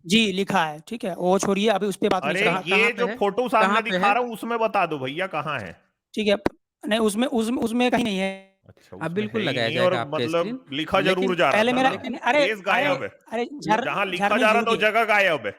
जी, लिखा है, ठीक है, वो छोड़िए, अभी उस पे बात नहीं अरे कर रहा कहाँ हूँ। कहाँ ये पे जो है? फोटो कहाँ सामने पे दिखा है? रहा हूँ उसमें बता दो भैया कहाँ है। ठीक है, नहीं उसमें उसमें उसमें कहीं नहीं है। अच्छा हाँ, उसमें है बिल्कुल ही लगाया नहीं, और जाएगा आपका मतलब स्क्रीन, लिखा जरूर लेकिन जा रहा पहले था मेरा ना, लेकिन अरे देश अरे गायब है। अरे ल जहां लिखा झरनी जा जी रहा था वो रुकिए। जगह गायब है।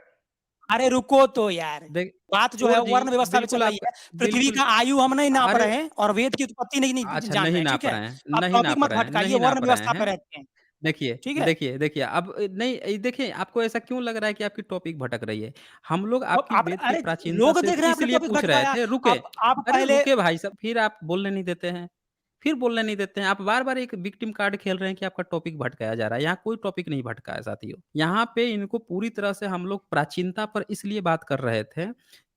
अरे रुको तो यार, देख बात जो है थोर वो जी, वर्ण व्यवस्था पे बिल्कुल चल रही आप है। पृथ्वी बिल्कुल का आयु हम नहीं नाप अरे रहे हैं और वेद की उत्पत्ति नहीं नहीं अच्छा, जान रहे नहीं हैं, ठीक नाप है? रहे हैं, आप नहीं टॉपिक नाप मत रहे हैं, भटकाइए, नहीं वर्ण नाप रहे व्यवस्था पे हैं। रहते हैं, देखिए, ठीक है? देखिए, देखिए, अब नहीं, देखिए, आपको ऐसा क्यों लग रहा है कि आपकी टॉपिक भटक रही है? हम लोग और आपकी आप वेद की अरे प्राचीनता लोग से देख रहे हैं आपने इसलिए टॉपिक पूछ रहे भटकाया। थे, रुके। आप अरे पहले रुके भाई साहब, फिर आप बोलने नहीं देते हैं। फिर बोलने नहीं देते हैं। आप बार-बार एक विक्टिम कार्ड खेल रहे हैं कि आपका टॉपिक भटकाया जा रहा है। यहाँ कोई टॉपिक नहीं भटका है साथियों। यहाँ पे इनको पूरी तरह से हम लोग प्राचीनता पर इसलिए बात कर रहे थे,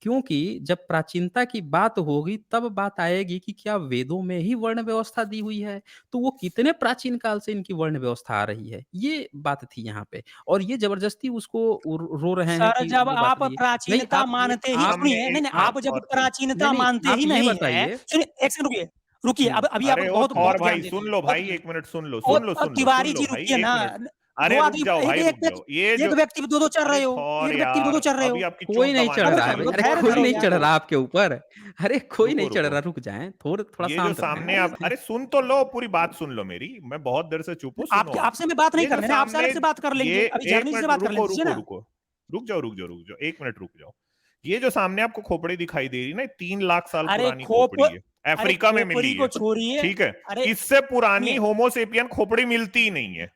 क्योंकि जब प्राचीनता की बात होगी तब बात आएगी कि क्या वेदों में ही वर्ण व्यवस्था दी हुई है? तो वो कितने प्राचीन काल से इनकी वर्ण व्यवस्था आ रही है, ये बात थी यहाँ पे। और ये ज़बरदस्ती उसको रो रहे हैं सर कि जब वो बात आप नहीं है। भई प्राचीनता आप ये मानते ही आप सुनिए, नहीं, नहीं, एक आप जब और चीज, नहीं, प्राचीनता नहीं, मानते आप ही ये नहीं है, बताइए। सुनिए 1 सेकंड रुकिए, रुकिए, हुँ। अब अभी आप अरे ओ बहुत थौर बहुत ज्ञान भाई दे रहे सुन हैं, लो बहुत भाई, एक मिनट सुन लो, और सुन लो, सुन लो, सुन तिवारी लो जी भाई, रुकिए एक ना। मिनट। 2 अरे रुक आदमी जाओ एक भाई, एक रुक व्यक्ति जाओ, ये एक जो, व्यक्ति पे 2-2 चढ़ अरे रहे हो, थौर एक व्यक्ति पे 2-2 यार, चढ़ रहे अभी हो। आपकी कोई चोंच नहीं चढ़ दबाने सब्र रहा वाला है है, कर भाई, लो, अरे रुको धैर्य रुको कोई धरो नहीं रुको चढ़ यार। रहा रुको आपके ऊपर। अरे कोई रुको नहीं चढ़ रुको। रहा, रुक जाएँ, थोड़ा ये जो शांत सामने रहें। आप, अरे सुन तो लो, पूरी बात सुन लो मेरी, मैं बहुत देर से चुप हूँ, सुनो आपके आप। आपसे मैं बात नहीं ये कर जो रहे ना, आपसे सामने, अलग से बात कर ये लेंगे। अभी एक झरनी जी से मिनट, बात कर लेने रुको दीजिए रुको ना। रुको, रुक जाओ रुक जाओ रुक जाओ, एक मिनट रुक जाओ। ये जो सामने आपको खोपड़ी दिखाई दे रही ना, 3 लाख साल अरे पुरानी खोपड़ी है, अरे अफ्रीका में मिली खोपड़ी को है। छोड़िए। ठीक है, अरे इससे पुरानी सुनिए, होमोसेपियन खोपड़ी मिलती ही नहीं है।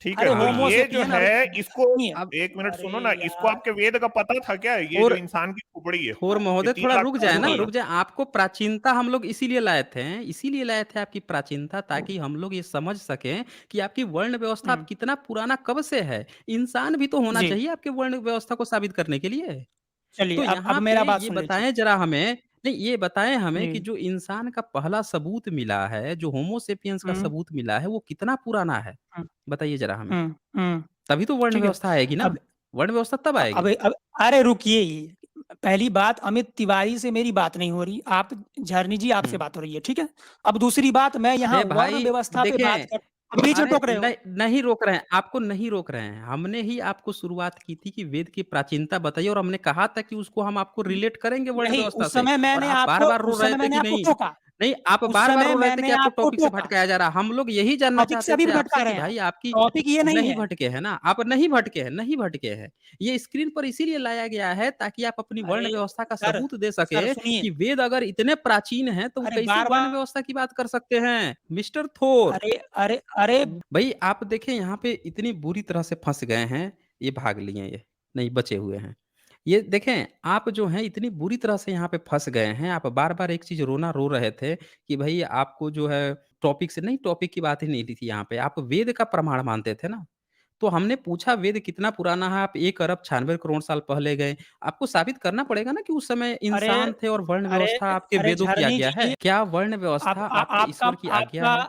ठीक है, अरे तो हाँ, ये जो होमोसेपियन, अरे है इसको, सुनिए, अब एक मिनट अरे सुनो ना, इसको यार, आपके वेद का पता था क्या, ये जो थोर इंसान की खोपड़ी है, थोर ये महोदय, तीन थोड़ा लाख रुक साल जाए ना, रुकिए। रुक पुराना। जाए। आपको प्राचीनता हम लोग इसीलिए लाए थे, इसीलिए लाए थे आपकी प्राचीनता, ताकि हम लोग ये समझ सकें कि आपकी वर्ण व्यवस्था अब हुँ, कितना पुराना कब से है। इंसान भी तो होना जी, चाहिए आपके वर्ण व्यवस्था को साबित करने के लिए। चलिए तो अब यहाँ पे मेरा बात ये सुन लीजिए। बताएँ ज़रा हमें, नहीं, ये बताएँ हमें कि जी, जो इंसान का पहला सबूत मिला है, जो होमो सेपियंस का हुँ, सबूत मिला है, वो कितना पुराना है? हुँ, बताइए ज़रा हमें। हुँ, हुँ, तभी तो वर्ण ठीक है। व्यवस्था आएगी ना। अब वर्ण व्यवस्था तब आएगी। अब अरे रुकिए ही। पहली बात, अमित तिवारी से मेरी बात नहीं हो रही। आप झरनी जी आपसे हुँ। बात हो रही है, ठीक है? अब दूसरी बात, मैं यहाँ अरे वर्ण भाई, व्यवस्था पे बात देखें, कर, अब बीच में अरे टोक रहे हो। नहीं रोक रहे हैं, आपको नहीं रोक रहे हैं। हमने ही आपको शुरुआत की थी कि वेद की प्राचीनता बताइए, और हमने कहा था कि उसको हम आपको रिलेट करेंगे वर्ण नहीं, व्यवस्था से, और आप उस बार-बार रो समय रहे थे मैंने कि आपको नहीं। टोका। नहीं, आप उस बार-बार समय रो रहे थे कि मैंने आपको आपको टॉपिक से टोका। भटकाया जा रहा है। हम लोग यही जानना टॉपिक से चाहते अभी थे भी भटका आपसे कि रहे हैं आप। भाई आपकी टॉपिक ये नहीं नहीं है। भटके हैं ना? आप नहीं भटके हैं, नहीं भटके हैं। ये स्क्रीन पर इसीलिए लाया गया है ताकि आप अपनी वर्ण अरे व्यवस्था का सर, सबूत दे सर सकें सुनिए। कि वेद अगर इतने प्राचीन हैं, तो वो अरे कैसे वर्ण बार-बार। व्यवस्था की बात कर सकते हैं? मिस्टर थोर। अरे, अरे, अरे! भई आप देखें यहाँ पे इतनी बुरी तरह से फँस गए हैं, ये भाग लिए ये, नहीं बचे हुए हैं। ये देखें, आप जो हैं इतनी बुरी तरह से यहाँ पे फँस गए हैं, आप बार-बार एक चीज़ रोना रो रहे थे कि भई आपको जो है टॉपिक से नहीं टॉपिक की बात ही नहीं ली थी यहाँ पे, आप वेद का प्रमाण मानते थे ना। तो हमने पूछा वेद कितना पुराना है, आप 1 अरब 96 करोड़ साल पहले गए। आपको साबित करना पड़ेगा ना कि उस समय अरे, इंसान थे और वर्ण अरे, व्यवस्था आपके अरे वेदों की झरनी आज्ञा जी, है। क्या वर्ण आप व्यवस्था आ आपके आपका ईश्वर की आज्ञा आपका है?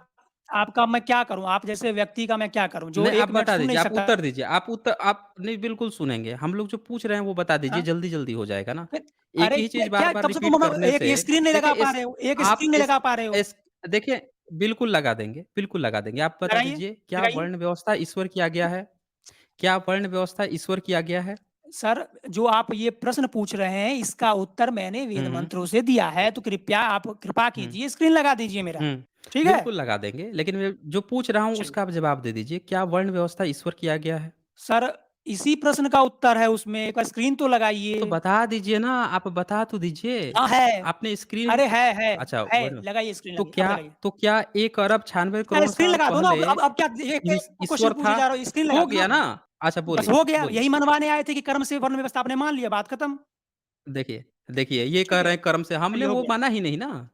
आपका मैं क्या करूँ? आप जैसे व्यक्ति का मैं क्या करूँ, जो नहीं, आप 1 मिनट बता सुन नहीं दीजिए, आप सकता? उत्तर दीजिए। आप नहीं बिल्कुल सुनेंगे। हम लोग जो पूछ रहे हैं वो बता दीजिए, हाँ? जल्दी-जल्दी हो जाएगा ना। फिर एक अरे ही क्या चीज़ क्या बार-बार कम से रिपीट कम करने एक से स्क्रीन नहीं लगा देखिए पा इस रहे हो, एक आप स्क्रीन नहीं इस लगा पा रहे हो। इस देखिए बिल्कुल लगा देंगे, बिल्कुल लगा देंगे। आप बता लगाइए, दीजिए, क्या लगाइए। वर्ण व्यवस्था ईश्वर की आज्ञा है? क्या वर्ण व्यवस्था ईश्वर की आज्ञा है? सर, जो आप ये प्रश्न पूछ रहे हैं, इसका उत्तर मैंने वेद हुँ, हुँ, मंत्रों से दिया है, तो कृपया आप कृपा हुँ, कीजिए, स्क्रीन लगा दीजिए मेरा। हुँ। ठीक है? बिल्कुल लगा देंगे, लेकिन मैं जो पूछ रहा हूँ चलिए। उसका आप जवाब दे दीजिए। क्या वर्ण व्यवस्था ईश्वर की आज्ञा है? सर, इसी प्रश्न का उत्तर है उसमें, एक बार स्क्रीन तो तो लगाइए। बता दीजिए ना, आप बता तो दीजिए। हाँ, है। आपने स्क्रीन अरे है, अच्छा है। वही ना। लगाइए स्क्रीन तो लगाइए, अब क्या लगाइए। 1 अरब 96 अरे करोड़ स्क्रीन साल लगा दो ना, पहले अब क्या एक क्वेश्चन ईश्वर पूछे था? जा रहा हो, स्क्रीन लगा हो दो ना गया अब। ना? अच्छा बस बोलिए, हो गया, बोलिए। यही मनवाने आए थे कि कर्म से वर्ण व्यवस्था आपने मान लिया, बात खत्म। देखिए, देखिए ये कह ठीक रहे है? हैं कर्म से हमने चलिए हो वो गया। माना ही नहीं ना।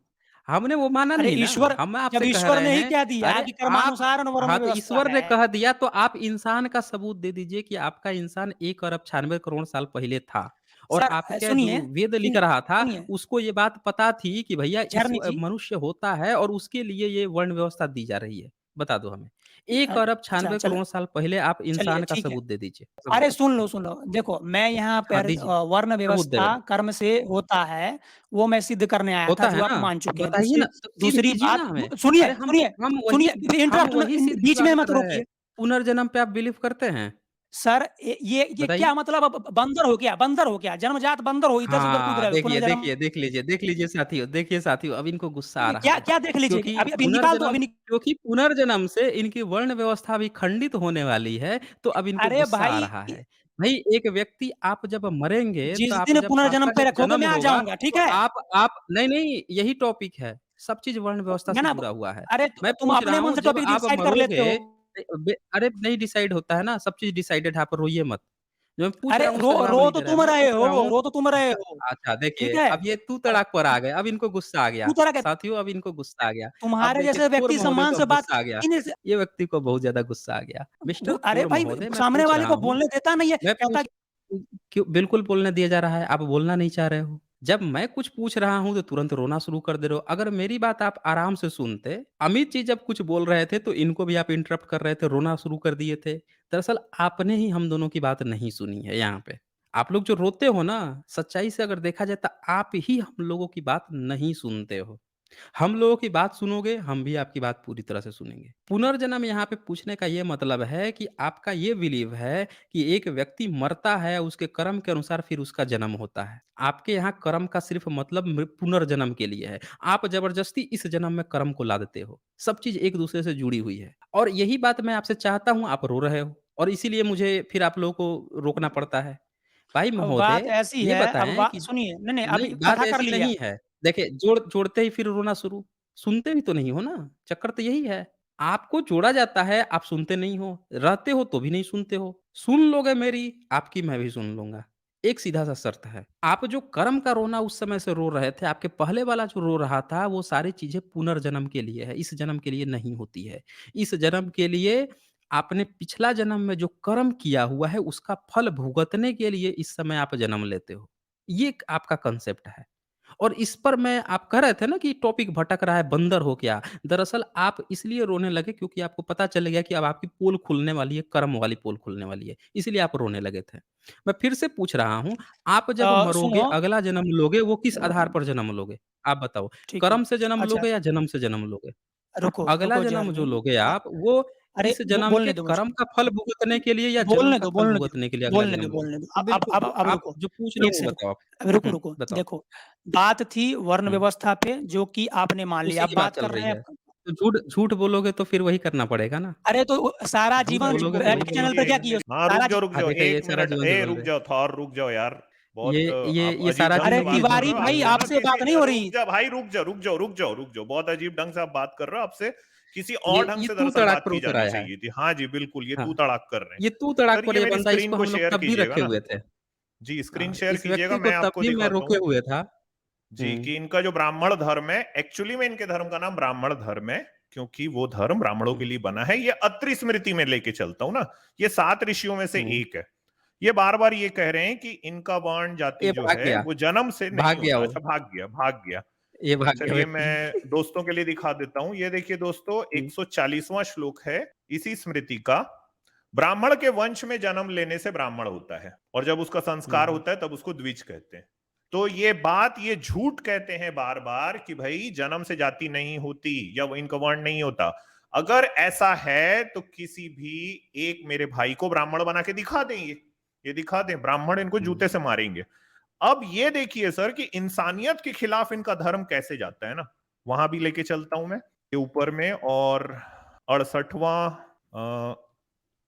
हमने वो माना अरे नहीं ना। ईश्वर, हम जब आपसे कह ईश्वर रहे ने ही हैं कह दिया अरे कि आप कर्मानुसार वर्ण हाँ, तो व्यवस्था ईश्वर ने है। कह दिया तो आप इंसान का सबूत दे दीजिए कि आपका इंसान 1 अरब 96 करोड़ साल पहले था। और सर आपका जो सुनिए, वेद लिख सुनिए, रहा था, सुनिए, उसको ये बात पता थी कि भैया झरनी जी। मनुष्य होता है और उसके लिए ये वर्ण व्यवस्था दी जा रही है। बता दो हमें। 1 अरब अच्छा 96 चल करोड़ साल पहले आप चलिए इंसान का ठीक है। सबूत दे दीजिए। अरे सबूत। सुन लो। देखो, मैं यहाँ हाँ, पर दीजिए। वर्ण सबूत दे व्यवस्था रहे हैं। कर्म से होता है, वो मैं सिद्ध करने आया था, होता है जो आप ना? मान चुके हैं। बताइए ना, तो सिद्ध दूसरी कीजिए ना बात हमें। सुनिए, अरे सुनिए, वही सुनिए, हम इंटरप्ट वही सिद्ध की बीच में बात मत कर रहे हैं। रोकिए। पुनर्जन्म पे आप बिलीव करते हैं? सर, ये बताइए। क्या मतलब, अब बंदर हो गया, बंदर हो गया, जन्मजात बंदर हो, इधर से उधर कूद हाँ, रहे हो, देखिए, पुनर्जन्म। देखिए, देख लीजिए साथियों देखिए साथियों, अब इनको गुस्सा आ रहा क्या है। क्या देख लीजिए? क्योंकि अभी अभी निकाल दो, पुनर्जन्म अभी क्योंकि पुनर्जन्म से इनकी वर्ण व्यवस्था भी खंडित होने वाली है, तो अब इनको अरे गुस्सा आ भाई, रहा है। भई एक व्यक्ति आप जब मरेंगे, तो जिस आप दिन जब पुनर्जन्म आपका पे जब रखोगे जन्म मैं आ होगा, जाऊँगा, तो ठीक है? आप नहीं, यही टॉपिक है। सब चीज़ वर्ण व्यवस्था है से ना? जुड़ा हुआ है। अरे मैं तुम पूछ रहा अपने मन हूँ से जब टॉपिक आप डिसाइड कर लेते मरोगे हो। अरे नहीं डिसाइड होता है ना, सब चीज़ डिसाइडेड है, आप रोइए मत। जो मैं पूछ अरे रहा हूँ उसका जवाब रो नहीं तो दे रहे हैं। तुम मैं रहे पूछ हो, रहा हूँ रो तो तुम रहे अच्छा, हो, अच्छा ठीक देखिए, है? अब ये तू अब तड़ाक पर आ गए, अब इनको गुस्सा आ गया। तू तरह के साथियों अब इनको गुस्सा आ गया। अब तुम्हारे देखिए जैसे थोर व्यक्ति महोदय सम्मान को से अब बात गुस्सा आ गया। ही नहीं से ये व्यक्ति को बहुत ज़्यादा गुस्सा आ गया। मिस्टर अरे थोर भाई, महोदय मैं सामने पूछ वाले रहा को हूँ बोलने देता नहीं है, मैं कहता पूछ क्यों बिल्कुल बोलने दिया जा रहा है, आप बोलना नहीं चाह रहे हो। जब मैं कुछ पूछ रहा हूँ तो तुरंत रोना शुरू कर दे रहे हो। अगर मेरी बात आप आराम से सुनते, अमित जी जब कुछ बोल रहे थे तो इनको भी आप इंटरप्ट कर रहे थे, रोना शुरू कर दिए थे। दरअसल आपने ही हम दोनों की बात नहीं सुनी है यहाँ पे। आप लोग जो रोते हो ना, सच्चाई से अगर देखा जाए तो आप ही हम लोगों की बात नहीं सुनते हो। हम लोगों की बात सुनोगे, हम भी आपकी बात पूरी तरह से सुनेंगे। पुनर्जन्म यहाँ पे पूछने का ये मतलब है कि आपका ये बिलीव है कि एक व्यक्ति मरता है, उसके कर्म के अनुसार फिर उसका जन्म होता है। आपके यहाँ कर्म का सिर्फ़ मतलब पुनर्जन्म के लिए है। आप ज़बरदस्ती इस जन्म में कर्म को ला देते हो। सब चीज़ एक-दूसरे से जुड़ी हुई है और यही बात मैं आपसे चाहता हूँ, आप रो रहे हो और इसीलिए मुझे फिर आप लोगों को रोकना पड़ता है। भाई अब बात महोदय, ऐसी ये है, अब बताएँ कि सुनिए, नहीं, नहीं, अभी बात कथा कर ऐसी लिया। नहीं है। देखिए, जोड़ते ही फिर रोना शुरू। सुनते भी तो नहीं हो ना, चक्कर तो यही है। आपको जोड़ा जाता है, आप सुनते नहीं हो, रहते हो तो भी नहीं सुनते हो। सुन लोगे मेरी, आपकी मैं भी सुन लूँगा। एक सीधा-सा शर्त है। आप जो कर्म का रोना उस समय से रो रहे थे, आपके पहले वाला जो रो रहा था, वो सारी चीज़ें पुनर्जन्म के लिए है, इस जन्म के लिए नहीं होती है। इस जन्म के लिए आपने पिछला जन्म में जो कर्म किया हुआ है, उसका फल भुगतने के लिए इस समय आप जन्म लेते हो। ये एक आपका कांसेप्ट है। और इस पर मैं आप कह रहे थे ना कि टॉपिक भटक रहा है, बंदर हो क्या? दरअसल आप इसलिए रोने लगे क्योंकि आपको पता चल गया कि अब आपकी पोल खुलने वाली है, कर्म वाली पोल खुलने वाली है, इसीलिए आप रोने लगे थे। मैं फिर से पूछ रहा हूँ, आप जब मरोगे, सुनो, अगला जन्म लोगे, वो किस आधार पर जन्म लोगे? आप बताओ, ठीक है। कर्म से जन्म अच्छा, लोगे या जन्म से जन्म लोगे? रुको, अगला रुको जन्म जो झरनी। लोगे अ, आप, वो अरे इस जन्म के बोलने दो मुझे, कर्म का फल भुगतने के लिए या जन्म बोलने का दो, फल बोलने दो, भुगतने के लिए अगला बोलने दो, जन्म लिया? बोलने दो। तो बिल्कुल तो अब आप रुको, जो पूछ रहे 1 हो वो से रुको, बताओ आप? अब रुको, रुको। बताओ। देखो, बात थी वर्ण हुँ, व्यवस्था पे जो कि आपने मान लिया, उसी अब की बात बात चल कर रहे रही हैं है। तो झूठ झूठ बोलोगे तो फिर वही करना पड़ेगा ना। अरे तो सारा झूठ जीवन बोलोगे तो वही बैक बोलना चैनल पे क्या एक पड़ेगा। किए हो? मिनट, हाँ सारा रुक हाँ, जाओ देखिए ये एक सारा मिनट, जीवन जो बोल रुक रहे हैं। जाओ थॉर, रुक जाओ यार। ये बहुत ये आप ये अजीब सारा ढंग अरे से ज़िंदगी बात कर झूठ तिवारी रहे हो। भाई बोल रहे आपसे हैं। ना आपसे बात किसी नहीं हो रही। रुक जा भाई, रुक जा, रुक जाओ, रुक जाओ, रुक जाओ। बहुत अजीब ढंग से आप बात कर रहे हो। आपसे किसी और ढंग ये से तू दरअसल तड़ाक बात पर की उतर जानी आया है। चाहिए थी। हाँ जी, बिल्कुल, ये तू हाँ, तड़ाक कर रहे हैं। ये तू तड़ाक सर पर ये ये मेरी बंदा स्क्रीन इसको को हम लोग शेयर तब भी कीजिएगा रखे ना। हुए थे। जी, स्क्रीन हाँ, शेयर इस कीजिएगा, व्यक्ति को मैं तब आपको भी मैं दिखाता रोके हूँ। हुए था। जी, हुँ, कि इनका जो ब्राह्मण धर्म है, एक्चुअली में इनके धर्म का नाम ब्राह्मण धर्म है, क्योंकि वो धर्म ब्राह्मणों हुँ, के लिए बना है। ये अत्रि स्मृति में लेके चलता हूं ना। ये 7 ऋषियों में से हुँ। एक है। ये बार बार ये कह रहे हैं कि इनका वर्ण जाति ये जो भाग है गया, वो जन्म से नहीं भाग गया होता। वो, अच्छा, भाग गया, भाग गया। ये भाग गया चलिए व्यक्ति। मैं दोस्तों के लिए दिखा देता हूं। ये देखिए दोस्तों, हुँ, 140वां श्लोक है इसी स्मृति का। ब्राह्मण के वंश में जन्म लेने से ब्राह्मण होता है, और जब उसका हुँ, संस्कार हुँ, होता है तब उसको द्विज कहते हैं। तो ये बात, ये झूठ कहते हैं बार बार कि भाई जन्म से जाति नहीं होती या वो इनका वर्ण नहीं होता। अगर ऐसा है तो किसी भी एक मेरे भाई को ब्राह्मण बना के दिखा देंगे, ये दिखा दें, ब्राह्मण इनको हुँ। जूते से मारेंगे। अब ये देखिए सर कि इंसानियत के खिलाफ इनका धर्म कैसे जाता है ना। वहां भी लेके चलता हूं मैं, ये ऊपर में। और 68वां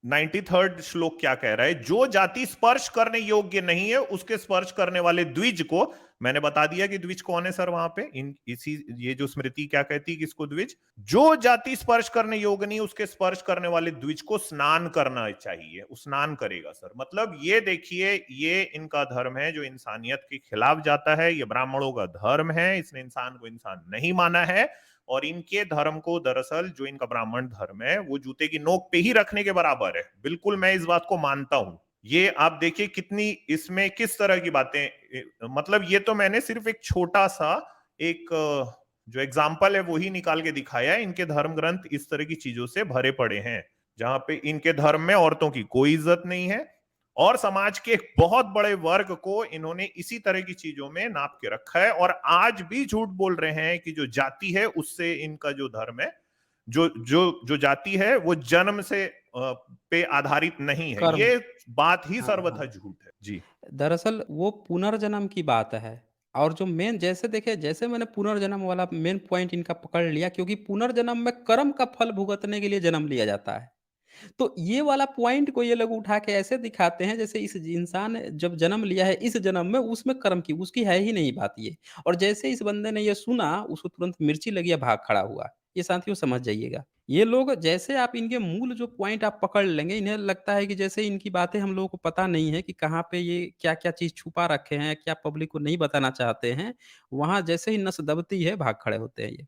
93rd श्लोक क्या कह रहा है? जो जाति स्पर्श करने योग्य नहीं है उसके स्पर्श करने वाले द्विज को, मैंने बता दिया कि द्विज कौन है सर वहां पे। इन इसी ये जो स्मृति क्या कहती है किसको द्विज? जो जाति स्पर्श करने योग्य नहीं उसके स्पर्श करने वाले द्विज को स्नान करना चाहिए। वो स्नान करेगा सर। मतलब ये देखिए, ये इनका धर्म है जो इंसानियत के खिलाफ जाता है। ये ब्राह्मणों का धर्म है, इसने इंसान को इंसान नहीं माना है। और इनके धर्म को दरअसल, जो इनका ब्राह्मण धर्म है, वो जूते की नोक पे ही रखने के बराबर है। बिल्कुल मैं इस बात को मानता हूं। ये आप देखिए कितनी इसमें किस तरह की बातें, मतलब ये तो मैंने सिर्फ एक छोटा सा एक जो एग्जाम्पल है वो ही निकाल के दिखाया है। इनके धर्म ग्रंथ इस तरह की चीजों से भरे पड़े हैं, जहां पे इनके धर्म में औरतों की कोई इज्जत नहीं है, और समाज के एक बहुत बड़े वर्ग को इन्होंने इसी तरह की चीजों में नाप के रखा है। और आज भी झूठ बोल रहे हैं कि जो जाति है उससे इनका जो धर्म है, जो जो जो जाति है वो जन्म से पे आधारित नहीं है। कर्म। ये बात ही हाँ, सर्वथा हाँ। झूठ है जी। दरअसल वो पुनर्जन्म की बात है। और जो मेन जैसे देखिए, जैसे मैंने पुनर्जन्म वाला मेन पॉइंट इनका पकड़ लिया, क्योंकि पुनर्जन्म में कर्म का फल भुगतने के लिए जन्म लिया जाता है। तो ये वाला पॉइंट को ये लोग उठा के ऐसे दिखाते हैं जैसे इस इंसान ने जब जन्म लिया है इस जन्म में, उसमें कर्म की उसकी है ही नहीं बात ये। और जैसे इस बंदे ने ये सुना, उसको तुरंत मिर्ची लगी या भाग खड़ा हुआ। ये साथियों समझ जाइएगा। ये लोग जैसे आप इनके मूल जो पॉइंट आप पकड़ लेंगे, इन्हें लगता है कि जैसे इनकी बातें हम लोगों को पता नहीं है कि कहाँ पे ये क्या-क्या चीज़ छुपा रखे हैं, क्या पब्लिक को नहीं बताना चाहते हैं। वहाँ जैसे ही नस दबती है, भाग खड़े होते हैं ये।